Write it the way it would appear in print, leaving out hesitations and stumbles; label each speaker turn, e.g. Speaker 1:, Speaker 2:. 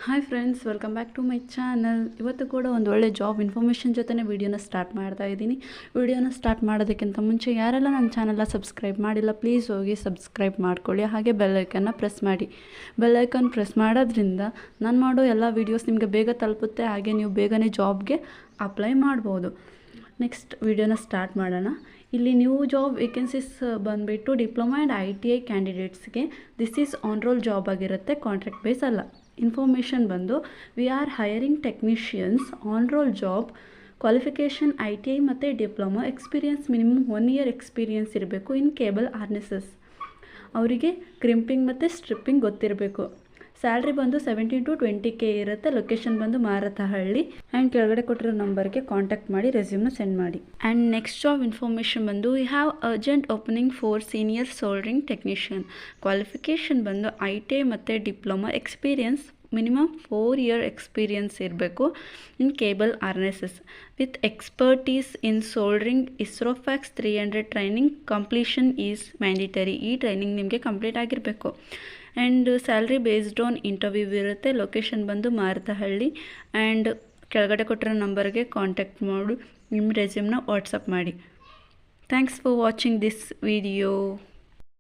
Speaker 1: Hi friends, welcome back to my channel. ಇವತ್ತು ಕೂಡ ಒಂದು ಒಳ್ಳೆ ಜಾಬ್ ಇನ್ಫಾರ್ಮೇಷನ್ ಜೊತೆ ವಿಡಿಯೋನ ಸ್ಟಾರ್ಟ್ ಮಾಡ್ತಾ ಇದ್ದೀನಿ. ವಿಡಿಯೋನ ಸ್ಟಾರ್ಟ್ ಮಾಡೋದಕ್ಕಿಂತ ಮುಂಚೆ ಯಾರೆಲ್ಲ ನನ್ನ ಚಾನಲ್ನ ಸಬ್ಸ್ಕ್ರೈಬ್ ಮಾಡಿಲ್ಲ, ಪ್ಲೀಸ್ ಹೋಗಿ ಸಬ್ಸ್ಕ್ರೈಬ್ ಮಾಡ್ಕೊಳ್ಳಿ. ಹಾಗೆ ಬೆಲ್ಲೈಕನ್ನ ಪ್ರೆಸ್ ಮಾಡಿ. ಬೆಲ್ಲೈಕನ್ ಪ್ರೆಸ್ ಮಾಡೋದ್ರಿಂದ ನಾನು ಮಾಡೋ ಎಲ್ಲ ವೀಡಿಯೋಸ್ ನಿಮಗೆ ಬೇಗ ತಲುಪುತ್ತೆ. ಹಾಗೆ ನೀವು ಬೇಗನೆ ಜಾಬ್ಗೆ ಅಪ್ಲೈ ಮಾಡ್ಬೋದು. ನೆಕ್ಸ್ಟ್ ವಿಡಿಯೋನ ಸ್ಟಾರ್ಟ್ ಮಾಡೋಣ. ಇಲ್ಲಿ ನ್ಯೂ ಜಾಬ್ ವೇಕೆನ್ಸೀಸ್ ಬಂದುಬಿಟ್ಟು ಡಿಪ್ಲೊಮಾ ಆ್ಯಂಡ್ ITI ಕ್ಯಾಂಡಿಡೇಟ್ಸ್ಗೆ this is on roll job ಆಗಿರುತ್ತೆ, ಕಾಂಟ್ರಾಕ್ಟ್ ಬೇಸ್ ಅಲ್ಲ. ಇನ್ಫಾರ್ಮೇಷನ್ ಬಂದು we are hiring technicians on roll job. Qualification ITI ಮತ್ತು diploma, experience minimum 1 year experience ಇರಬೇಕು ಇನ್ ಕೇಬಲ್ ಆರ್ನೆಸಸ್. ಅವರಿಗೆ ಕ್ರಿಂಪಿಂಗ್ ಮತ್ತು stripping ಗೊತ್ತಿರಬೇಕು. ಸ್ಯಾಲ್ರಿ ಬಂದು 17 to 20K ಇರುತ್ತೆ. ಲೊಕೇಶನ್ ಬಂದು ಮಾರತಹಳ್ಳಿ. ಆ್ಯಂಡ್ ಕೆಳಗಡೆ ಕೊಟ್ಟಿರೋ ನಂಬರ್ಗೆ ಕಾಂಟ್ಯಾಕ್ಟ್ ಮಾಡಿ ರೆಸ್ಯೂಮ್ನ ಸೆಂಡ್ ಮಾಡಿ. ಆ್ಯಂಡ್ ನೆಕ್ಸ್ಟ್ ಜಾಬ್ ಇನ್ಫಾರ್ಮೇಷನ್ ಬಂದು we have urgent opening for senior soldering technician. Qualification ಬಂದು ITI ಮತ್ತು diploma, experience minimum 4 year experience ಇರಬೇಕು in cable harnesses with expertise in soldering. ಇಸ್ರೋಫ್ಯಾಕ್ಸ್ 300 ಟ್ರೈನಿಂಗ್ ಕಂಪ್ಲೀಷನ್ ಈಸ್ ಮ್ಯಾಂಡೇಟರಿ. ಈ training ನಿಮಗೆ complete ಆಗಿರಬೇಕು. And salary based on interview ಇರುತ್ತೆ. Location ಬಂದು Marathahalli. And ಕೆಳಗಡೆ ಕೊಟ್ಟಿರೋ ನಂಬರ್ಗೆ ಕಾಂಟ್ಯಾಕ್ಟ್ ಮಾಡಿ ನಿಮ್ಮ ರೆಸ್ಯೂಮ್ನ ವಾಟ್ಸಪ್ ಮಾಡಿ. Thanks for watching this video.